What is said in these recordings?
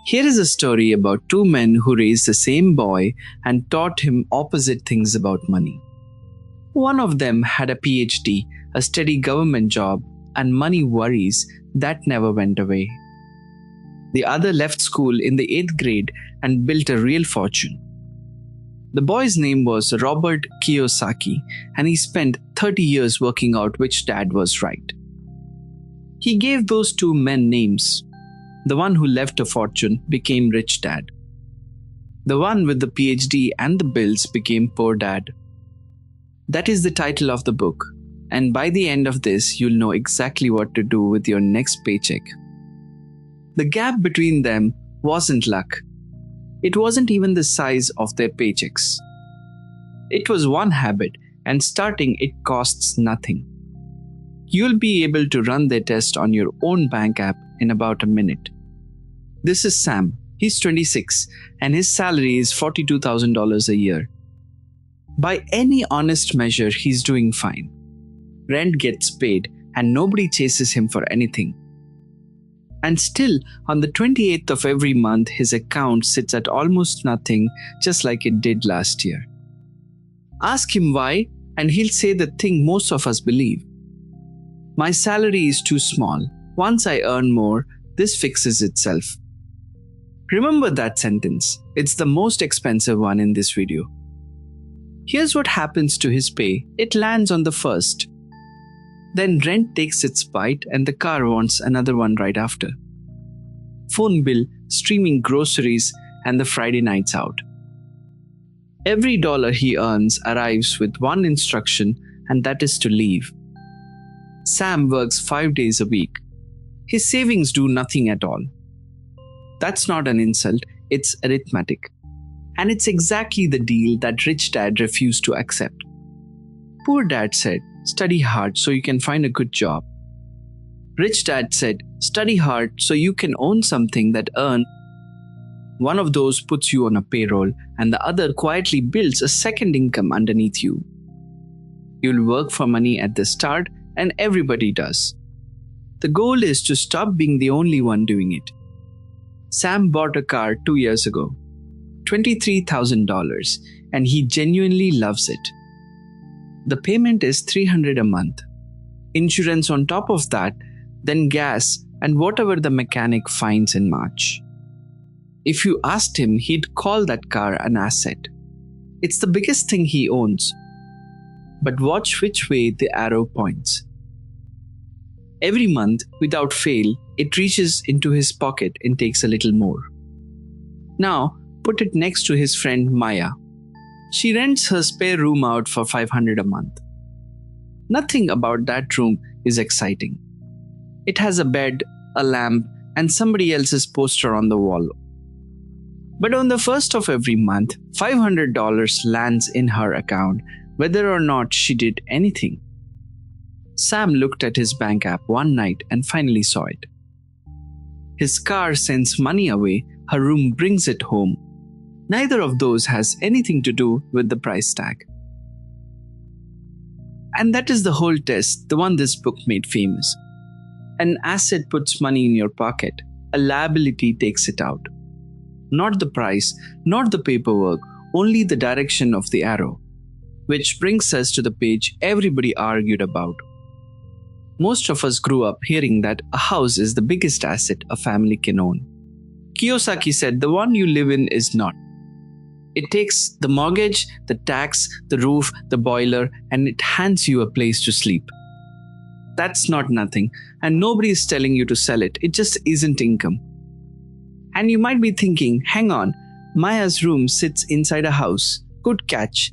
Here is a story about two men who raised the same boy and taught him opposite things about money. One of them had a PhD, a steady government job, and money worries that never went away. The other left school in the 8th grade and built a real fortune. The boy's name was Robert Kiyosaki, and he spent 30 years working out which dad was right. He gave those two men names. The one who left a fortune became Rich Dad. The one with the PhD and the bills became Poor Dad. That is the title of the book, and by the end of this, you'll know exactly what to do with your next paycheck. The gap between them wasn't luck. It wasn't even the size of their paychecks. It was one habit, and starting it costs nothing. You'll be able to run their test on your own bank app in about a minute. This is Sam. He's 26 and his salary is $42,000 a year. By any honest measure, he's doing fine. Rent gets paid and nobody chases him for anything. And still, on the 28th of every month, his account sits at almost nothing, just like it did last year. Ask him why, and he'll say the thing most of us believe. My salary is too small. Once I earn more, this fixes itself. Remember that sentence. It's the most expensive one in this video. Here's what happens to his pay. It lands on the 1st. Then rent takes its bite and the car wants another one right after. Phone bill, streaming groceries, and the Friday nights out. Every dollar he earns arrives with one instruction, and that is to leave. Sam works 5 days a week. His savings do nothing at all. That's not an insult, it's arithmetic. And it's exactly the deal that Rich Dad refused to accept. Poor Dad said, study hard so you can find a good job. Rich Dad said, study hard so you can own something that earns. One of those puts you on a payroll and the other quietly builds a second income underneath you. You'll work for money at the start and everybody does. The goal is to stop being the only one doing it. Sam bought a car 2 years ago, $23,000, and he genuinely loves it. The payment is $300 a month. Insurance on top of that, then gas and whatever the mechanic finds in March. If you asked him, he'd call that car an asset. It's the biggest thing he owns. But watch which way the arrow points. Every month, without fail, it reaches into his pocket and takes a little more. Now, put it next to his friend Maya. She rents her spare room out for $500 a month. Nothing about that room is exciting. It has a bed, a lamp, and somebody else's poster on the wall. But on the 1st of every month, $500 lands in her account, whether or not she did anything. Sam looked at his bank app one night and finally saw it. His car sends money away, her room brings it home. Neither of those has anything to do with the price tag. And that is the whole test, the one this book made famous. An asset puts money in your pocket, a liability takes it out. Not the price, not the paperwork, only the direction of the arrow. Which brings us to the page everybody argued about. Most of us grew up hearing that a house is the biggest asset a family can own. Kiyosaki said the one you live in is not. It takes the mortgage, the tax, the roof, the boiler, and it hands you a place to sleep. That's not nothing, and nobody is telling you to sell it. It just isn't income. And you might be thinking, hang on, Maya's room sits inside a house. Good catch.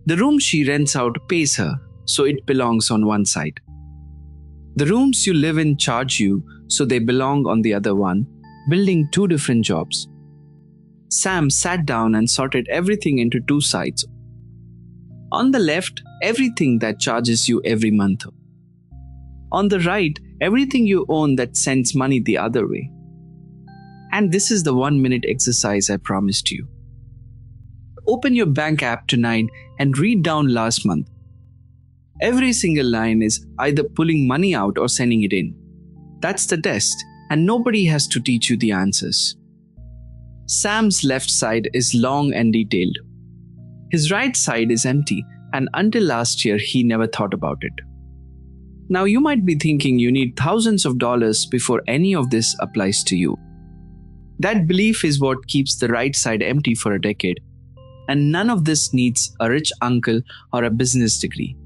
The room she rents out pays her, so it belongs on one side. The rooms you live in charge you, so they belong on the other one, building two different jobs. Sam sat down and sorted everything into two sides. On the left, everything that charges you every month. On the right, everything you own that sends money the other way. And this is the 1-minute exercise I promised you. Open your bank app tonight and read down last month. Every single line is either pulling money out or sending it in. That's the test. and nobody has to teach you the answers. Sam's left side is long and detailed. His right side is empty, and until last year, he never thought about it. Now, you might be thinking you need thousands of dollars before any of this applies to you. That belief is what keeps the right side empty for a decade, and none of this needs a rich uncle or a business degree.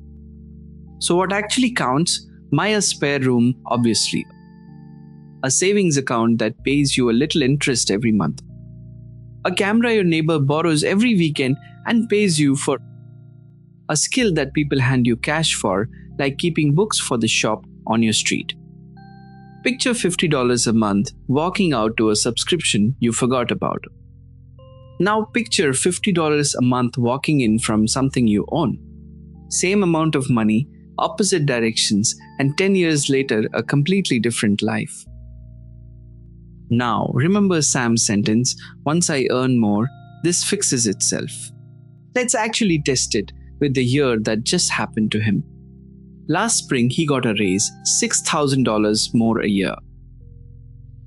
So, what actually counts? A spare room, obviously. A savings account that pays you a little interest every month. A camera your neighbor borrows every weekend and pays you for. A skill that people hand you cash for, like keeping books for the shop on your street. Picture $50 a month walking out to a subscription you forgot about. Now picture $50 a month walking in from something you own. Same amount of money, opposite directions, and 10 years later, a completely different life. Now, remember Sam's sentence, once I earn more, this fixes itself. Let's actually test it with the year that just happened to him. Last spring, he got a raise, $6,000 more a year.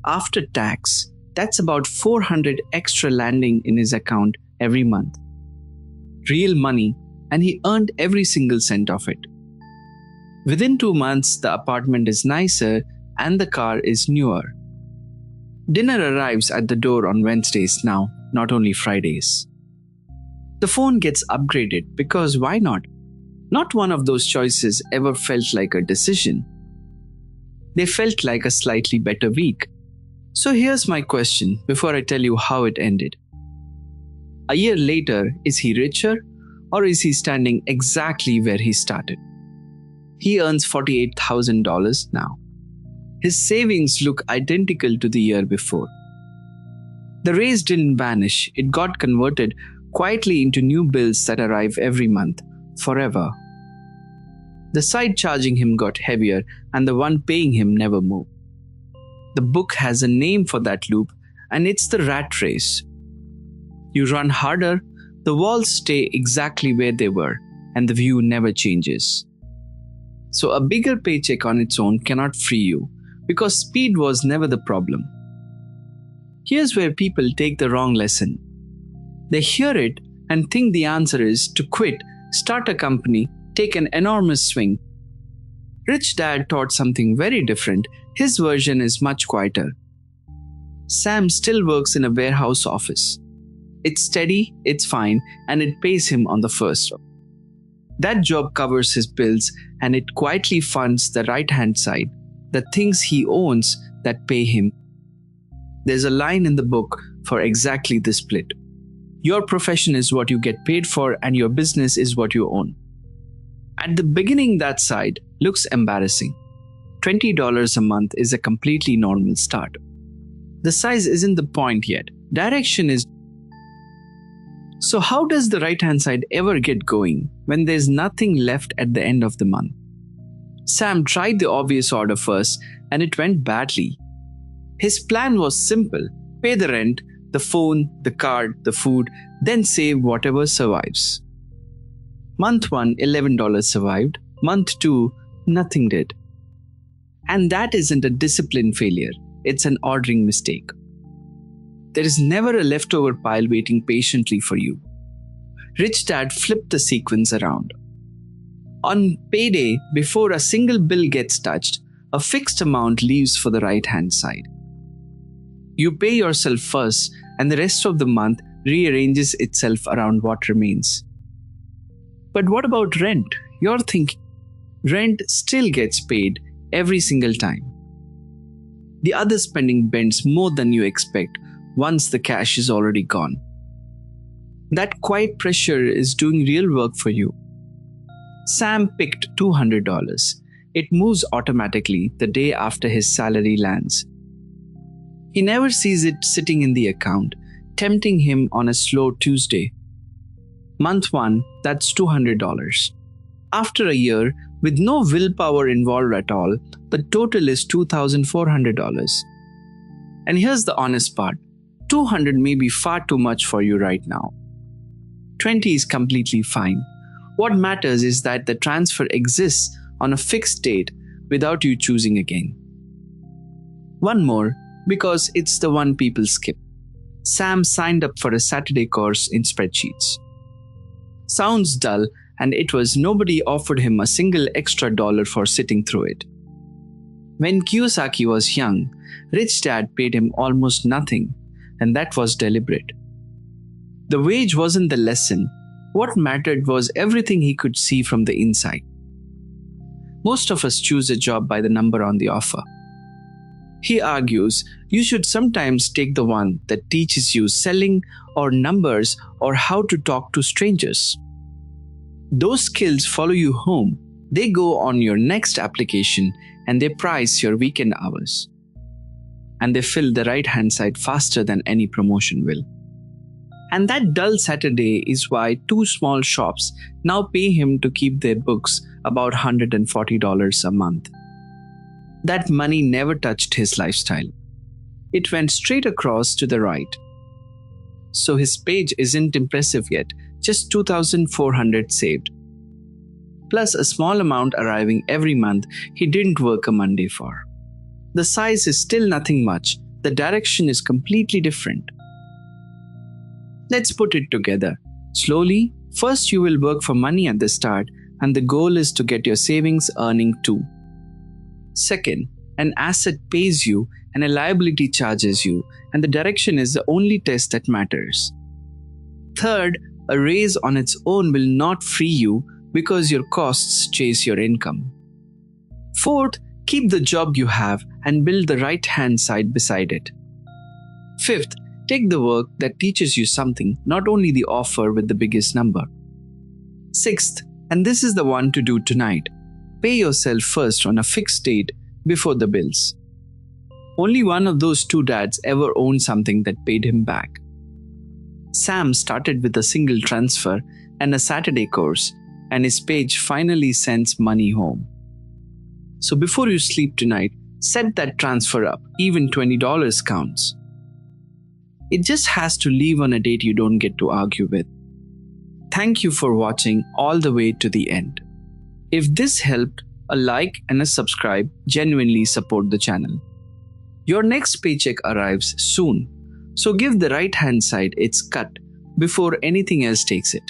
After tax, that's about $400 extra landing in his account every month. Real money, and he earned every single cent of it. Within 2 months, the apartment is nicer and the car is newer. Dinner arrives at the door on Wednesdays now, not only Fridays. The phone gets upgraded because why not? Not one of those choices ever felt like a decision. They felt like a slightly better week. So here's my question before I tell you how it ended. A year later, is he richer or is he standing exactly where he started? He earns $48,000 now. His savings look identical to the year before. The raise didn't vanish, it got converted quietly into new bills that arrive every month, forever. The side charging him got heavier and the one paying him never moved. The book has a name for that loop, and it's the rat race. You run harder, the walls stay exactly where they were, and the view never changes. So a bigger paycheck on its own cannot free you, because speed was never the problem. Here's where people take the wrong lesson. They hear it and think the answer is to quit, start a company, take an enormous swing. Rich Dad taught something very different. His version is much quieter. Sam still works in a warehouse office. It's steady, it's fine, and it pays him on the first. That job covers his bills and it quietly funds the right-hand side, the things he owns that pay him. There's a line in the book for exactly this split. Your profession is what you get paid for and your business is what you own. At the beginning, that side looks embarrassing. $20 a month is a completely normal start. The size isn't the point yet. Direction is. So how does the right-hand side ever get going when there's nothing left at the end of the month? Sam tried the obvious order first and it went badly. His plan was simple. Pay the rent, the phone, the card, the food, then save whatever survives. Month 1, $11 survived. Month 2, nothing did. And that isn't a discipline failure. It's an ordering mistake. There is never a leftover pile waiting patiently for you. Rich Dad flipped the sequence around. On payday, before a single bill gets touched, a fixed amount leaves for the right-hand side. You pay yourself first, and the rest of the month rearranges itself around what remains. But what about rent? You're thinking, rent still gets paid every single time. The other spending bends more than you expect once the cash is already gone. That quiet pressure is doing real work for you. Sam picked $200. It moves automatically the day after his salary lands. He never sees it sitting in the account, tempting him on a slow Tuesday. Month 1, that's $200. After a year, with no willpower involved at all, the total is $2,400. And here's the honest part. $200 may be far too much for you right now. $20 is completely fine. What matters is that the transfer exists on a fixed date without you choosing again. One more, because it's the one people skip. Sam signed up for a Saturday course in spreadsheets. Sounds dull, and it was nobody offered him a single extra dollar for sitting through it. When Kiyosaki was young, Rich Dad paid him almost nothing, and that was deliberate. The wage wasn't the lesson. What mattered was everything he could see from the inside. Most of us choose a job by the number on the offer. He argues you should sometimes take the one that teaches you selling or numbers or how to talk to strangers. Those skills follow you home. They go on your next application and they price your weekend hours. And they fill the right-hand side faster than any promotion will. And that dull Saturday is why two small shops now pay him to keep their books about $140 a month. That money never touched his lifestyle. It went straight across to the right. So his page isn't impressive yet, just $2,400 saved. Plus a small amount arriving every month he didn't work a Monday for. The size is still nothing much, the direction is completely different. Let's put it together. Slowly, first you will work for money at the start, and the goal is to get your savings earning too. Second, an asset pays you and a liability charges you, and the direction is the only test that matters. Third, a raise on its own will not free you because your costs chase your income. Fourth, keep the job you have and build the right-hand side beside it. Fifth, take the work that teaches you something, not only the offer with the biggest number. Sixth, and this is the one to do tonight, pay yourself first on a fixed date before the bills. Only one of those two dads ever owned something that paid him back. Sam started with a single transfer and a Saturday course, and his page finally sends money home. So before you sleep tonight, set that transfer up. Even $20 counts. It just has to leave on a date you don't get to argue with. Thank you for watching all the way to the end. If this helped, a like and a subscribe genuinely support the channel. Your next paycheck arrives soon, so give the right-hand side its cut before anything else takes it.